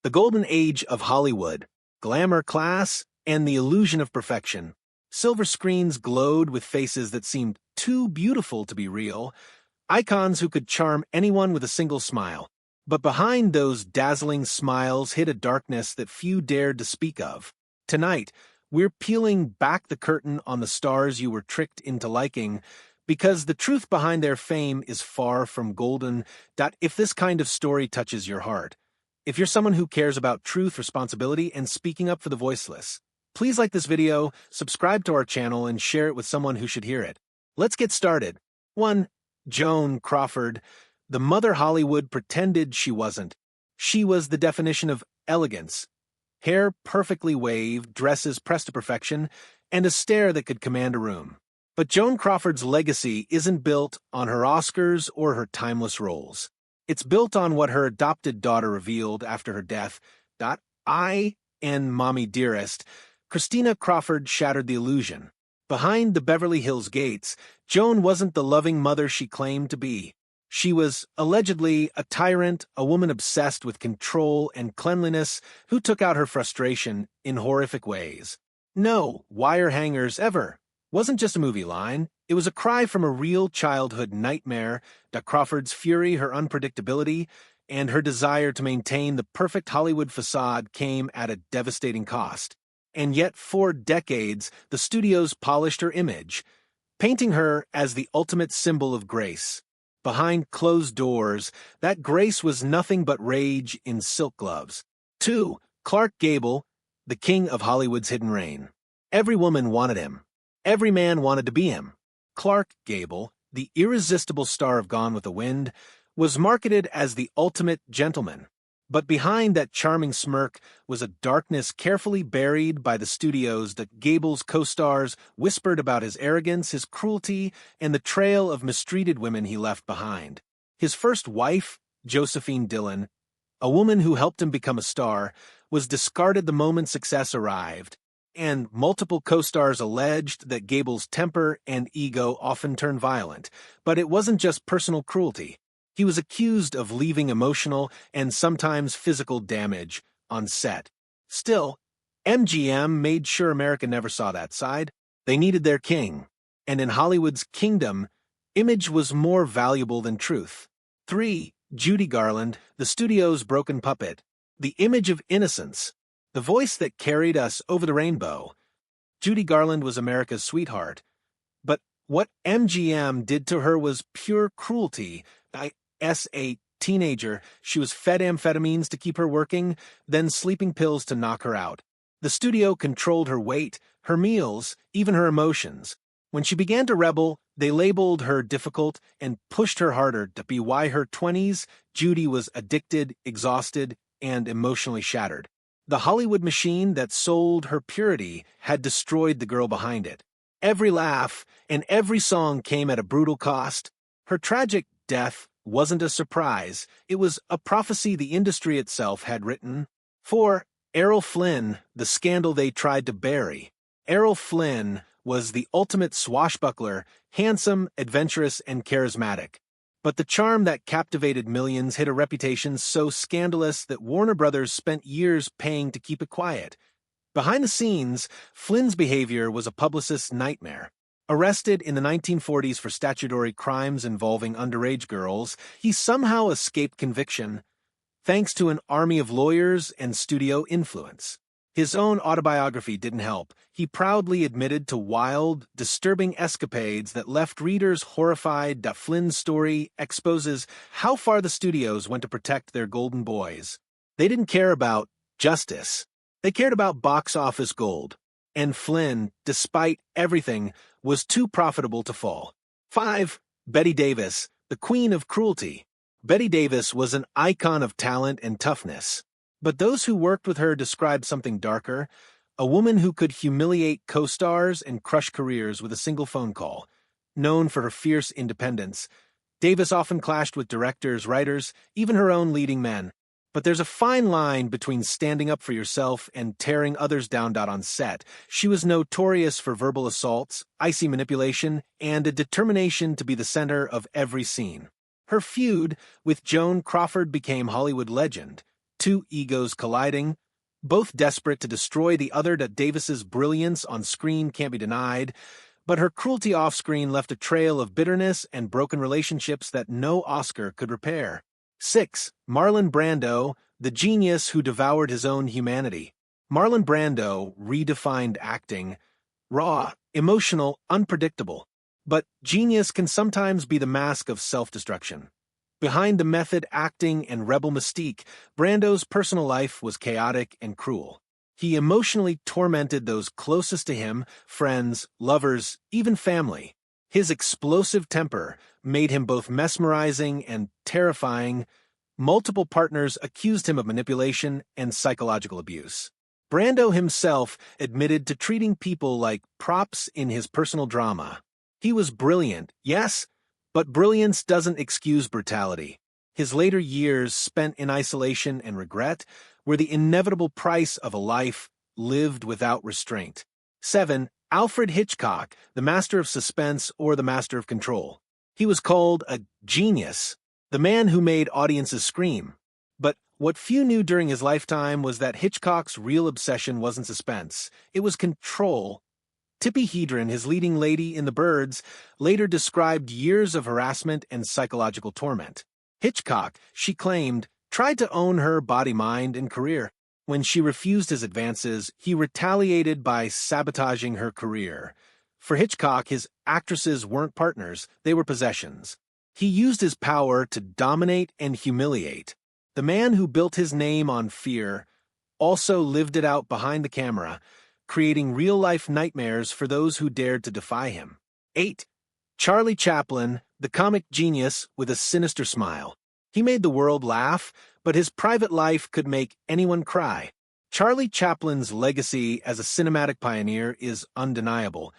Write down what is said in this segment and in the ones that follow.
The golden age of Hollywood, glamour, class, and the illusion of perfection. Silver screens glowed with faces that seemed too beautiful to be real, icons who could charm anyone with a single smile. But behind those dazzling smiles hid a darkness that few dared to speak of. Tonight, we're peeling back the curtain on the stars you were tricked into liking, because the truth behind their fame is far from golden. If this kind of story touches your heart, if you're someone who cares about truth, responsibility, and speaking up for the voiceless, please like this video, subscribe to our channel, and share it with someone who should hear it. Let's get started. 1. Joan Crawford. The mother Hollywood pretended she wasn't. She was the definition of elegance. Hair perfectly waved, dresses pressed to perfection, and a stare that could command a room. But Joan Crawford's legacy isn't built on her Oscars or her timeless roles. It's built on what her adopted daughter revealed after her death. I and Mommy Dearest, Christina Crawford shattered the illusion. Behind the Beverly Hills gates, Joan wasn't the loving mother she claimed to be. She was allegedly a tyrant, a woman obsessed with control and cleanliness who took out her frustration in horrific ways. No wire hangers ever wasn't just a movie line. It was a cry from a real childhood nightmare. Crawford's fury, her unpredictability, and her desire to maintain the perfect Hollywood facade came at a devastating cost. And yet, for decades, the studios polished her image, painting her as the ultimate symbol of grace. Behind closed doors, that grace was nothing but rage in silk gloves. 2. Clark Gable, the king of Hollywood's hidden reign. Every woman wanted him. Every man wanted to be him. Clark Gable, the irresistible star of Gone with the Wind, was marketed as the ultimate gentleman. But behind that charming smirk was a darkness carefully buried by the studios that Gable's co-stars whispered about his arrogance, his cruelty, and the trail of mistreated women he left behind. His first wife, Josephine Dillon, a woman who helped him become a star, was discarded the moment success arrived, and multiple co-stars alleged that Gable's temper and ego often turned violent. But it wasn't just personal cruelty. He was accused of leaving emotional and sometimes physical damage on set. Still, MGM made sure America never saw that side. They needed their king. And in Hollywood's kingdom, image was more valuable than truth. 3. Judy Garland, the studio's broken puppet. The image of innocence. The voice that carried us over the rainbow. Judy Garland was America's sweetheart. But what MGM did to her was pure cruelty. As a teenager, she was fed amphetamines to keep her working, then sleeping pills to knock her out. The studio controlled her weight, her meals, even her emotions. When she began to rebel, they labeled her difficult and pushed her harder to be why her 20s, Judy was addicted, exhausted, and emotionally shattered. The Hollywood machine that sold her purity had destroyed the girl behind it. Every laugh and every song came at a brutal cost. Her tragic death wasn't a surprise. It was a prophecy the industry itself had written. 4. Errol Flynn, the scandal they tried to bury. Errol Flynn was the ultimate swashbuckler, handsome, adventurous, and charismatic. But the charm that captivated millions hid a reputation so scandalous that Warner Brothers spent years paying to keep it quiet. Behind the scenes, Flynn's behavior was a publicist's nightmare. Arrested in the 1940s for statutory crimes involving underage girls, he somehow escaped conviction, thanks to an army of lawyers and studio influence. His own autobiography didn't help. He proudly admitted to wild, disturbing escapades that left readers horrified. Flynn's story exposes how far the studios went to protect their golden boys. They didn't care about justice. They cared about box office gold. And Flynn, despite everything, was too profitable to fall. 5. Bette Davis, the queen of cruelty. Bette Davis was an icon of talent and toughness. But those who worked with her described something darker, a woman who could humiliate co-stars and crush careers with a single phone call. Known for her fierce independence, Davis often clashed with directors, writers, even her own leading men. But there's a fine line between standing up for yourself and tearing others down. On set, she was notorious for verbal assaults, icy manipulation, and a determination to be the center of every scene. Her feud with Joan Crawford became Hollywood legend. two egos colliding, both desperate to destroy the other. That Davis's brilliance on screen can't be denied, but her cruelty off-screen left a trail of bitterness and broken relationships that no Oscar could repair. 6. Marlon Brando, the genius who devoured his own humanity. Marlon Brando redefined acting: raw, emotional, unpredictable. But genius can sometimes be the mask of self-destruction. Behind the method acting and rebel mystique, Brando's personal life was chaotic and cruel. He emotionally tormented those closest to him, friends, lovers, even family. His explosive temper made him both mesmerizing and terrifying. Multiple partners accused him of manipulation and psychological abuse. Brando himself admitted to treating people like props in his personal drama. He was brilliant, yes, but brilliance doesn't excuse brutality. His later years spent in isolation and regret were the inevitable price of a life lived without restraint. 7. Alfred Hitchcock, the master of suspense or the master of control. He was called a genius, the man who made audiences scream. But what few knew during his lifetime was that Hitchcock's real obsession wasn't suspense, it was control. Tippi Hedren, his leading lady in The Birds, later described years of harassment and psychological torment. Hitchcock, she claimed, tried to own her body, mind, and career. When she refused his advances, he retaliated by sabotaging her career. For Hitchcock, his actresses weren't partners, they were possessions. He used his power to dominate and humiliate. The man who built his name on fear also lived it out behind the camera, creating real-life nightmares for those who dared to defy him. 8. Charlie Chaplin, the comic genius with a sinister smile. He made the world laugh, but his private life could make anyone cry. Charlie Chaplin's legacy as a cinematic pioneer is undeniable,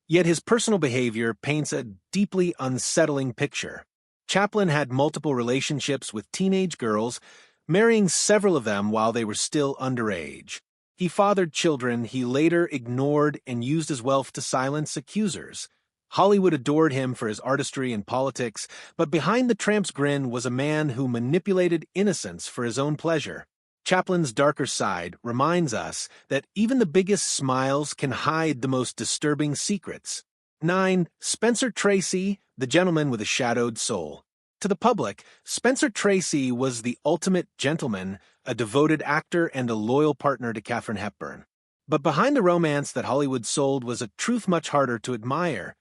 yet his personal behavior paints a deeply unsettling picture. Chaplin had multiple relationships with teenage girls, marrying several of them while they were still underage. He fathered children he later ignored and used his wealth to silence accusers. Hollywood adored him for his artistry and politics, but behind the tramp's grin was a man who manipulated innocence for his own pleasure. Chaplin's darker side reminds us that even the biggest smiles can hide the most disturbing secrets. 9. Spencer Tracy, the gentleman with a shadowed soul. To the public, Spencer Tracy was the ultimate gentleman, a devoted actor and a loyal partner to Katharine Hepburn. But behind the romance that Hollywood sold was a truth much harder to admire.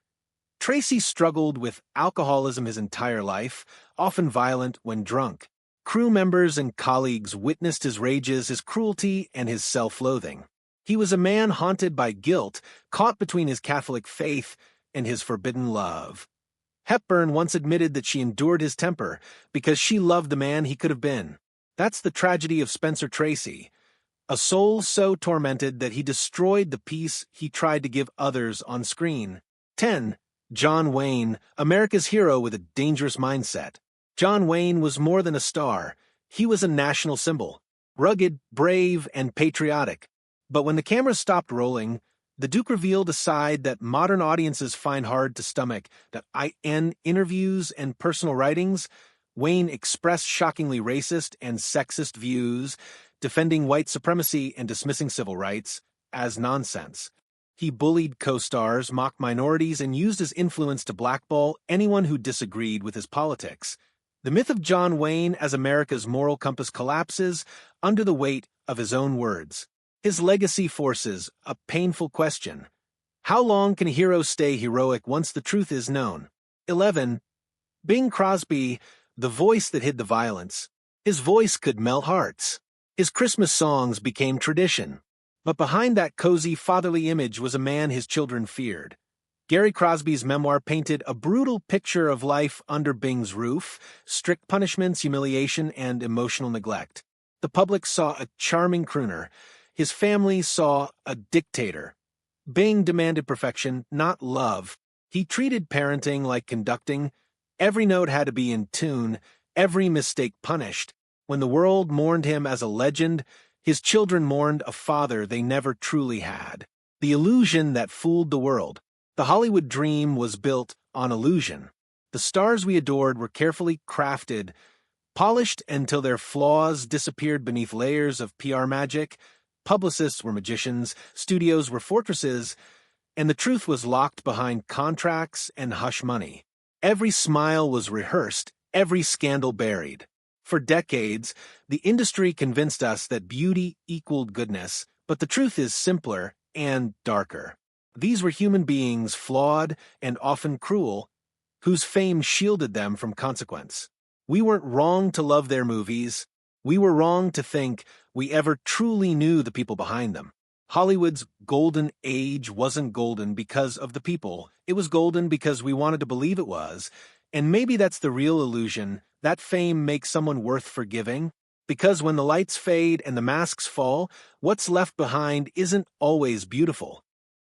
Tracy struggled with alcoholism his entire life, often violent when drunk. Crew members and colleagues witnessed his rages, his cruelty, and his self-loathing. He was a man haunted by guilt, caught between his Catholic faith and his forbidden love. Hepburn once admitted that she endured his temper because she loved the man he could have been. That's the tragedy of Spencer Tracy, a soul so tormented that he destroyed the peace he tried to give others on screen. 10. John Wayne, America's hero with a dangerous mindset. John Wayne was more than a star. He was a national symbol, rugged, brave, and patriotic. But when the camera stopped rolling, the Duke revealed a side that modern audiences find hard to stomach. That in interviews and personal writings, Wayne expressed shockingly racist and sexist views, defending white supremacy and dismissing civil rights as nonsense. He bullied co-stars, mocked minorities, and used his influence to blackball anyone who disagreed with his politics. The myth of John Wayne as America's moral compass collapses under the weight of his own words. His legacy forces a painful question. How long can a hero stay heroic once the truth is known? 11. Bing Crosby, the voice that hid the violence. His voice could melt hearts. His Christmas songs became tradition. But behind that cozy, fatherly image was a man his children feared. Gary Crosby's memoir painted a brutal picture of life under Bing's roof: strict punishments, humiliation, and emotional neglect. The public saw a charming crooner. His family saw a dictator. Bing demanded perfection, not love. He treated parenting like conducting. Every note had to be in tune, every mistake punished. When the world mourned him as a legend, his children mourned a father they never truly had. The illusion that fooled the world. The Hollywood dream was built on illusion. The stars we adored were carefully crafted, Polished until their flaws disappeared beneath layers of PR magic, publicists were magicians, studios were fortresses, and the truth was locked behind contracts and hush money. Every smile was rehearsed, every scandal buried. For decades, the industry convinced us that beauty equaled goodness, but the truth is simpler and darker. These were human beings, flawed and often cruel, whose fame shielded them from consequence. We weren't wrong to love their movies. We were wrong to think we ever truly knew the people behind them. Hollywood's golden age wasn't golden because of the people. It was golden because we wanted to believe it was. And maybe that's the real illusion. That fame makes someone worth forgiving. Because when the lights fade and the masks fall, what's left behind isn't always beautiful.